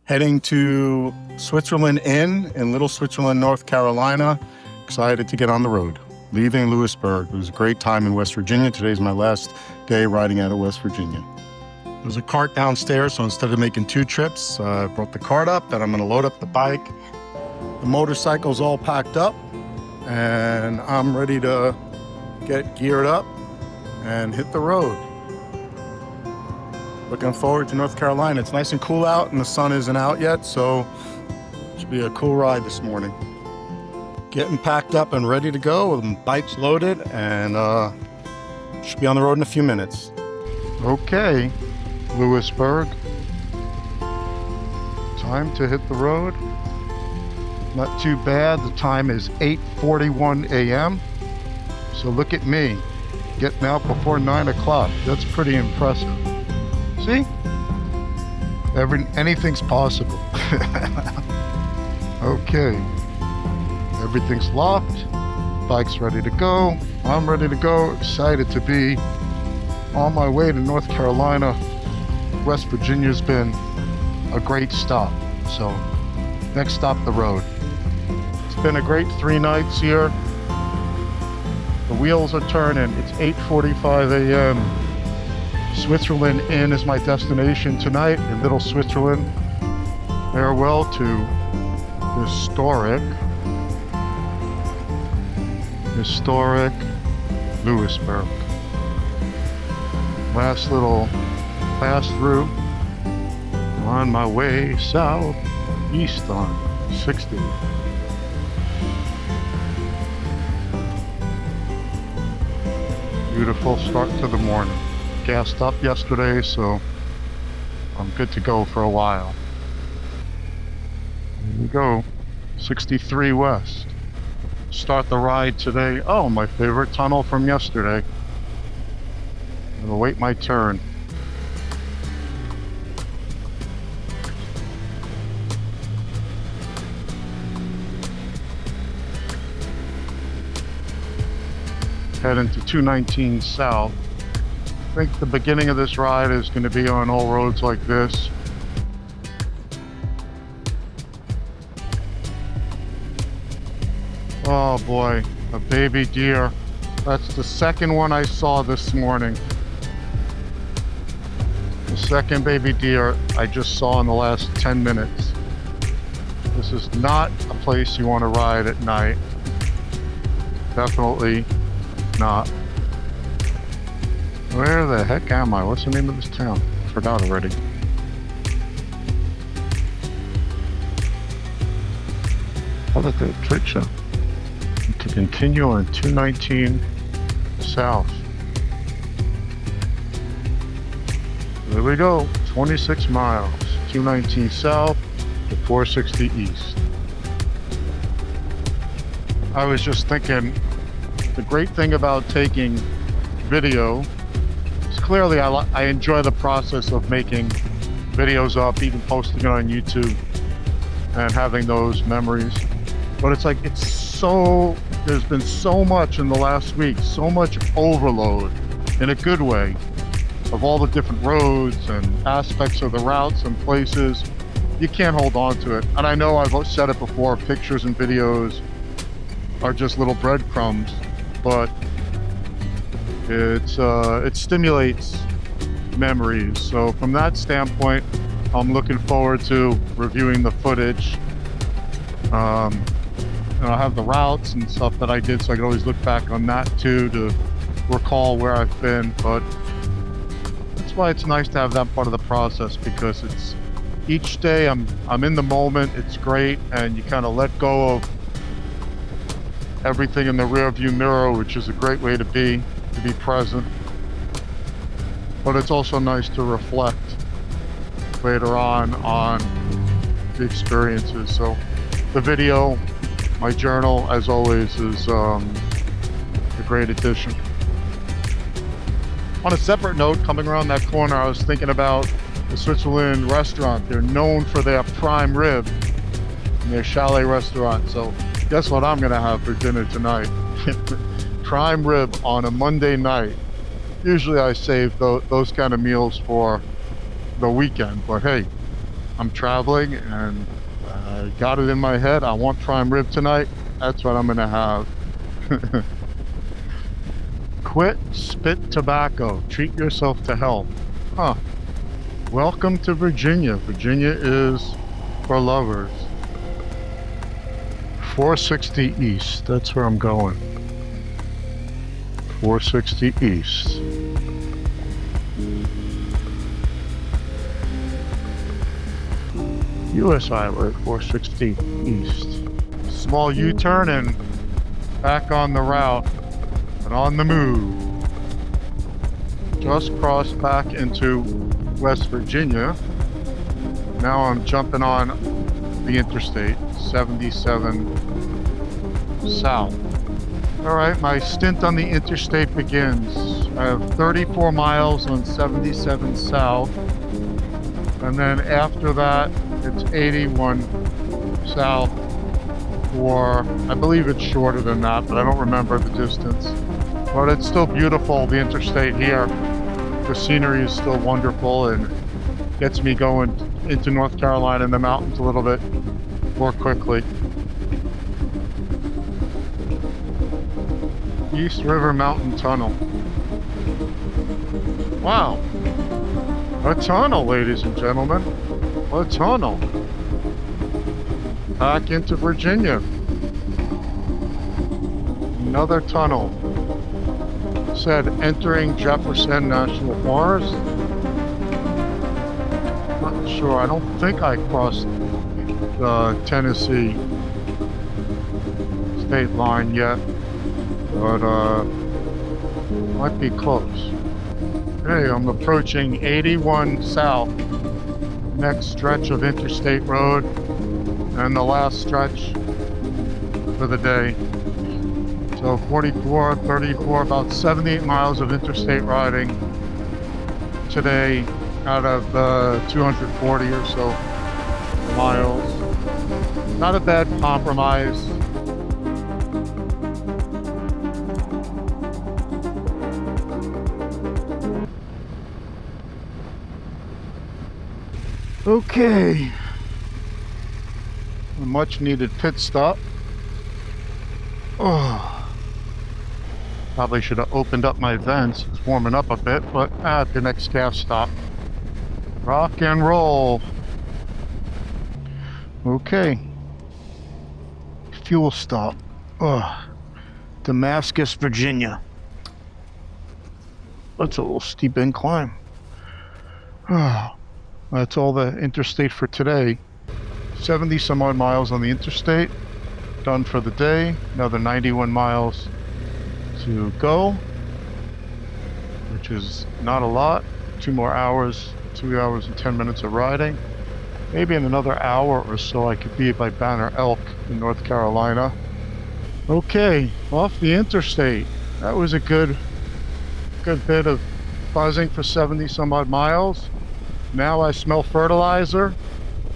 Heading to Switzerland Inn in Little Switzerland, North Carolina. Excited to get on the road. Leaving Lewisburg. It was a great time in West Virginia. Today's my last day riding out of West Virginia. There's a cart downstairs, so instead of making 2 trips, I brought the cart up and I'm gonna load up the bike. The motorcycle's all packed up and I'm ready to get geared up and hit the road. Looking forward to North Carolina. It's nice and cool out and the sun isn't out yet, so it should be a cool ride this morning. Getting packed up and ready to go, the bike's loaded, and should be on the road in a few minutes. Okay, Lewisburg. Time to hit the road. Not too bad. The time is 8:41 a.m. So look at me, getting out before 9 o'clock. That's pretty impressive. See? Anything's possible. Okay. Everything's locked. Bike's ready to go. I'm ready to go. Excited to be on my way to North Carolina. West Virginia's been a great stop. So, next stop, the road. It's been a great 3 nights here. The wheels are turning. It's 8:45 a.m. Switzerland Inn is my destination tonight in Little Switzerland. Farewell to historic Lewisburg. Last little pass through. On my way southeast on 60. Beautiful start to the morning. Gassed up yesterday, so I'm good to go for a while. Here we go, 63 west. Start the ride today. Oh, my favorite tunnel from yesterday. I'm gonna wait my turn. Heading to 219 south. I think the beginning of this ride is going to be on all roads like this. Oh boy, a baby deer. That's the second one I saw this morning. The second baby deer I just saw in the last 10 minutes. This is not a place you want to ride at night. Definitely not. Where the heck am I? What's the name of this town? I forgot already. Oh, look at the trade show. To continue on 219 south. There we go. 26 miles. 219 south to 460 east. I was just thinking, the great thing about taking video, clearly I enjoy the process of making videos up, even posting it on YouTube and having those memories. But it's like, there's been so much in the last week, so much overload in a good way of all the different roads and aspects of the routes and places. You can't hold on to it. And I know I've said it before, pictures and videos are just little breadcrumbs, but it stimulates memories. So from that standpoint, I'm looking forward to reviewing the footage. And I have the routes and stuff that I did, so I can always look back on that too to recall where I've been. But that's why it's nice to have that part of the process, because it's each day I'm in the moment. It's great, and you kind of let go of everything in the rearview mirror, which is a great way to be present. But it's also nice to reflect later on the experiences. So the video, my journal, as always, is a great addition. On a separate note, coming around that corner, I was thinking about the Switzerland restaurant. They're known for their prime rib and their Chalet restaurant. So guess what I'm gonna have for dinner tonight? Prime rib on a Monday night. Usually I save those kind of meals for the weekend, but hey, I'm traveling, and I got it in my head. I want prime rib tonight. That's what I'm gonna have. Quit spit tobacco. Treat yourself to health. Huh. Welcome to Virginia. Virginia is for lovers. 460 East. That's where I'm going. 460 East. US Highway 460 East. Small U-turn and back on the route and on the move. Just crossed back into West Virginia. Now I'm jumping on the interstate 77 south. Alright, my stint on the interstate begins. I have 34 miles on 77 south, and then after that it's 81 south, or I believe it's shorter than that, but I don't remember the distance. But it's still beautiful, the interstate here. The scenery is still wonderful and gets me going into North Carolina and the mountains a little bit more quickly. East River Mountain Tunnel. Wow. A tunnel, ladies and gentlemen. A tunnel. Back into Virginia. Another tunnel. Said entering Jefferson National Forest. Not sure. I don't think I crossed the Tennessee state line yet, but might be close. Hey, I'm approaching 81 south. Next stretch of interstate road, and the last stretch for the day. So 44, 34, about 78 miles of interstate riding today out of 240 or so miles. Not a bad compromise. Okay. A much needed pit stop. Oh. Probably should have opened up my vents. It's warming up a bit, but at the next gas stop. Rock and roll. Okay. Fuel stop. Damascus, Virginia. That's a little steep incline. That's all the interstate for today. 70 some odd miles on the interstate. Done for the day. Another 91 miles to go, which is not a lot. 2 more hours, 2 hours and 10 minutes of riding. Maybe in another hour or so I could be by Banner Elk in North Carolina. Okay, off the interstate. That was a good bit of buzzing for 70 some odd miles. Now I smell fertilizer,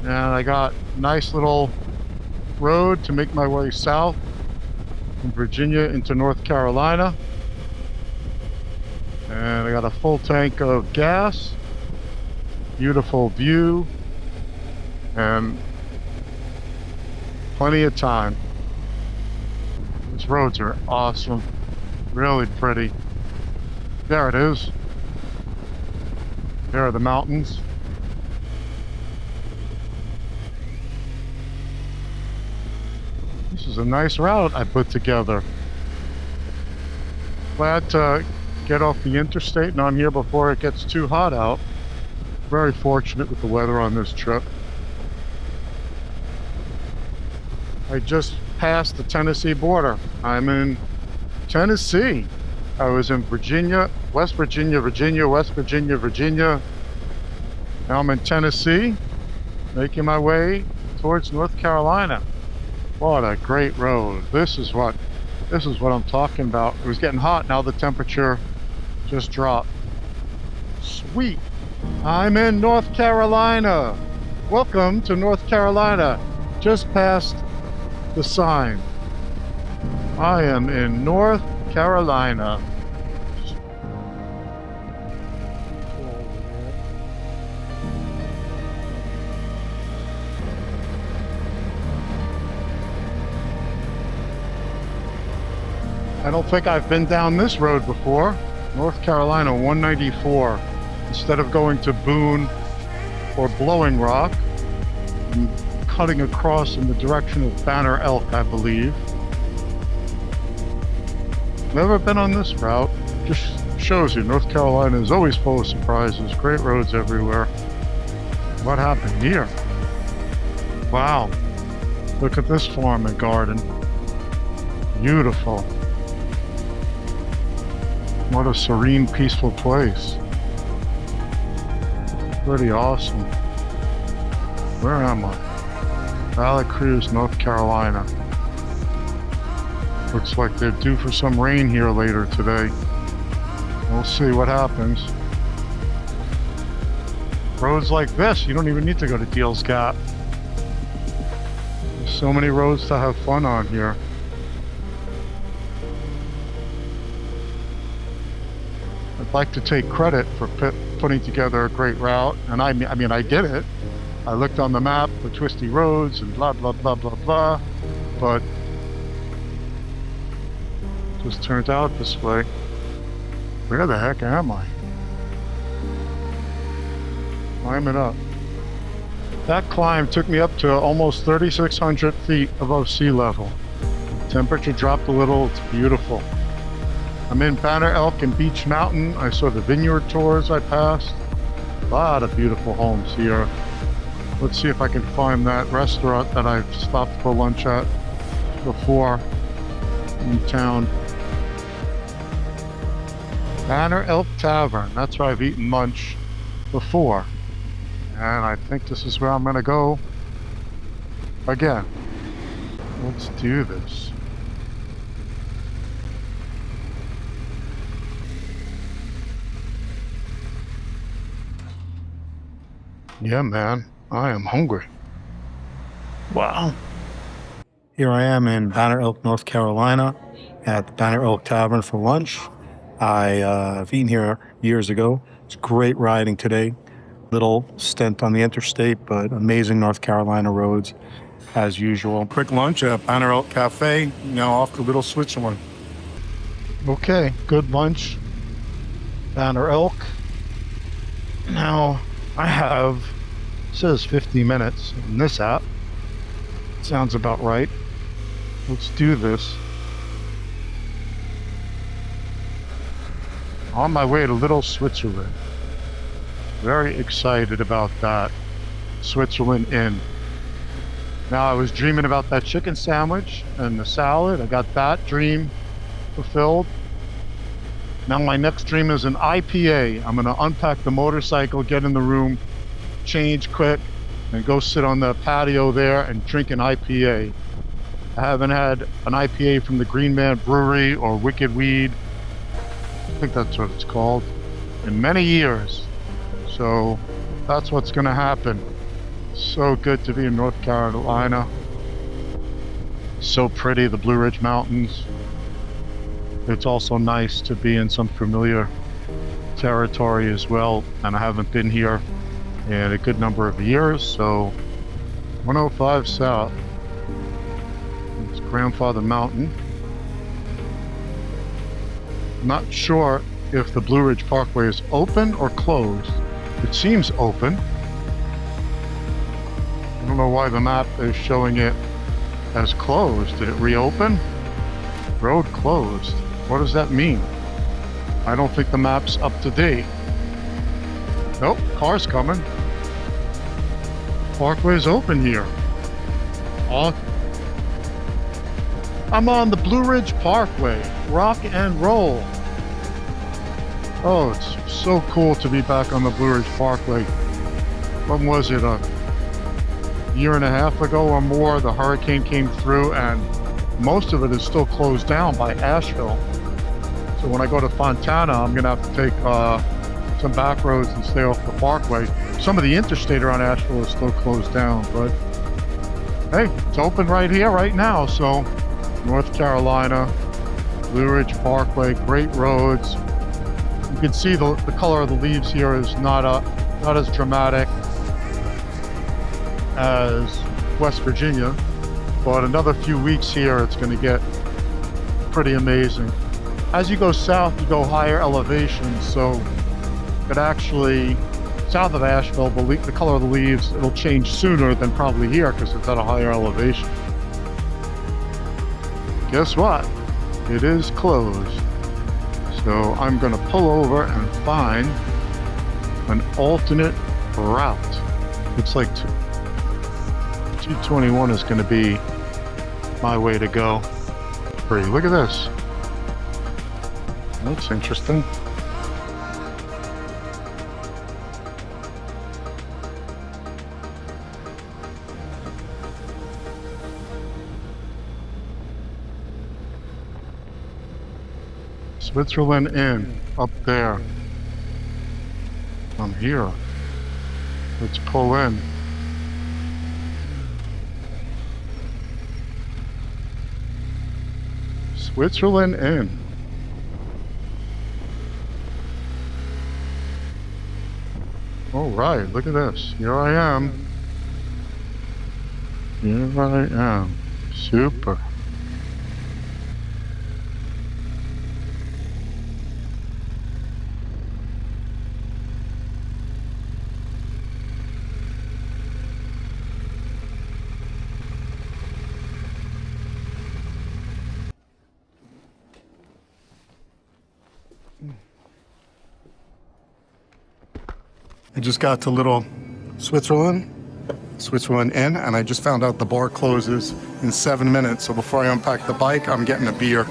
and I got a nice little road to make my way south from Virginia into North Carolina. And I got a full tank of gas, beautiful view, and plenty of time. These roads are awesome, really pretty. There it is. There are the mountains. This is a nice route I put together. Glad to get off the interstate and on here before it gets too hot out. Very fortunate with the weather on this trip. I just passed the Tennessee border. I'm in Tennessee. I was in Virginia, West Virginia, Virginia, West Virginia, Virginia. Now I'm in Tennessee, making my way towards North Carolina. What a great road. This is what I'm talking about. It was getting hot, now the temperature just dropped. Sweet. I'm in North Carolina. Welcome to North Carolina. Just past the sign. I am in North Carolina. I don't think I've been down this road before. North Carolina 194. Instead of going to Boone or Blowing Rock, I'm cutting across in the direction of Banner Elk, I believe. Never been on this route. Just shows you North Carolina is always full of surprises. Great roads everywhere. What happened here? Wow. Look at this farm and garden. Beautiful. What a serene, peaceful place. Pretty awesome. Where am I? Valley Cruz, North Carolina. Looks like they're due for some rain here later today. We'll see what happens. Roads like this, you don't even need to go to Deals Gap. There's so many roads to have fun on here. I'd like to take credit for putting together a great route, and I mean I did it. I looked on the map for twisty roads and blah blah blah blah blah, but it just turned out this way. Where the heck am I? Climbing up. That climb took me up to almost 3,600 feet above sea level. Temperature dropped a little. It's beautiful. I'm in Banner Elk and Beach Mountain. I saw the vineyard tours I passed. A lot of beautiful homes here. Let's see if I can find that restaurant that I've stopped for lunch at before in town. Banner Elk Tavern. That's where I've eaten lunch before. And I think this is where I'm gonna go again. Let's do this. Yeah, man, I am hungry. Wow. Here I am in Banner Elk, North Carolina at the Banner Elk Tavern for lunch. I've eaten here years ago. It's great riding today. Little stint on the interstate, but amazing North Carolina roads as usual. Quick lunch at Banner Elk Cafe, now off to Little Switzerland. Okay, good lunch. Banner Elk. Now, I have, it says 50 minutes in this app. Sounds about right. Let's do this. On my way to Little Switzerland. Very excited about that. Switzerland Inn. Now I was dreaming about that chicken sandwich and the salad. I got that dream fulfilled. Now my next dream is an IPA. I'm gonna unpack the motorcycle, get in the room, change quick, and go sit on the patio there and drink an IPA. I haven't had an IPA from the Green Man Brewery or Wicked Weed, I think that's what it's called, in many years. So that's what's gonna happen. So good to be in North Carolina. So pretty, the Blue Ridge Mountains. It's also nice to be in some familiar territory as well, and I haven't been here in a good number of years. So 105 South, it's Grandfather Mountain. Not sure if the Blue Ridge Parkway is open or closed. It seems open. I don't know why the map is showing it as closed. Did it reopen? Road closed. What does that mean? I don't think the map's up to date. Nope, car's coming. Parkway's open here. I'm on the Blue Ridge Parkway. Rock and roll. Oh, it's so cool to be back on the Blue Ridge Parkway. When was it? A year and a half ago or more, the hurricane came through and most of it is still closed down by Asheville. So when I go to Fontana, I'm gonna have to take some back roads and stay off the parkway. Some of the interstate around Asheville is still closed down, but hey, it's open right here, right now. So North Carolina, Blue Ridge Parkway, great roads. You can see the color of the leaves here is not as dramatic as West Virginia, but another few weeks here, it's going to get pretty amazing. As you go south, you go higher elevations, so it actually, south of Asheville, the color of the leaves, it'll change sooner than probably here because it's at a higher elevation. Guess what? It is closed. So I'm gonna pull over and find an alternate route. Looks like 221 is gonna be my way to go. Pretty, look at this. That's interesting. Switzerland Inn, up there. I'm here. Let's pull in. Switzerland Inn. All right, look at this. Here I am. Here I am. Super. I just got to little Switzerland Inn, and I just found out the bar closes in 7 minutes. So before I unpack the bike, I'm getting a beer,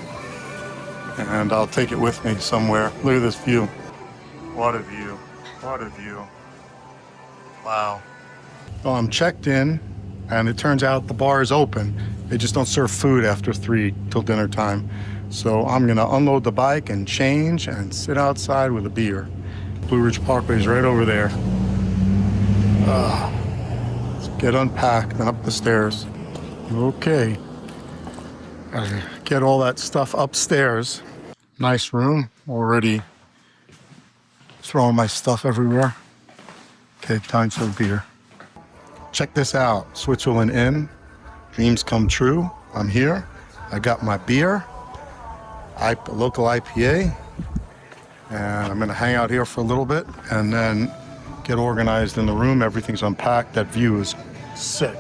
and I'll take it with me somewhere. Look at this view. What a view. What a view. Wow. Well, I'm checked in, and it turns out the bar is open. They just don't serve food after 3 till dinner time. So I'm gonna unload the bike and change and sit outside with a beer. Blue Ridge Parkway is right over there. Let's get unpacked and up the stairs. Okay. Gotta get all that stuff upstairs. Nice room. Already throwing my stuff everywhere. Okay, time for a beer. Check this out. Switzerland Inn. Dreams come true. I'm here. I got my beer. Local IPA. And I'm gonna hang out here for a little bit and then get organized in the room. Everything's unpacked. That view is sick.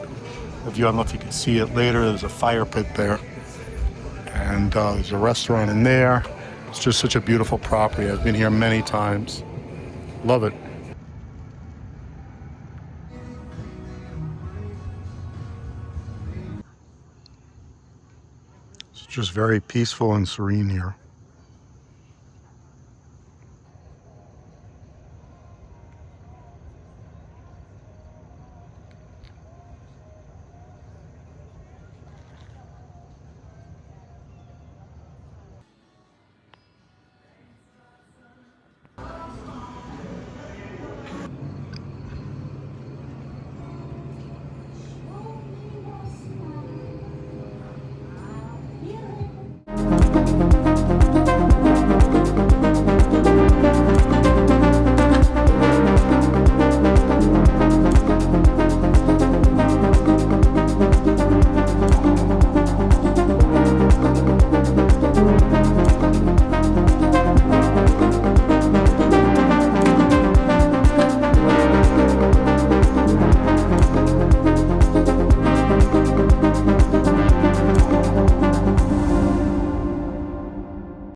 The view, I don't know if you can see it later, there's a fire pit there. And there's a restaurant in there. It's just such a beautiful property. I've been here many times. Love it. It's just very peaceful and serene here.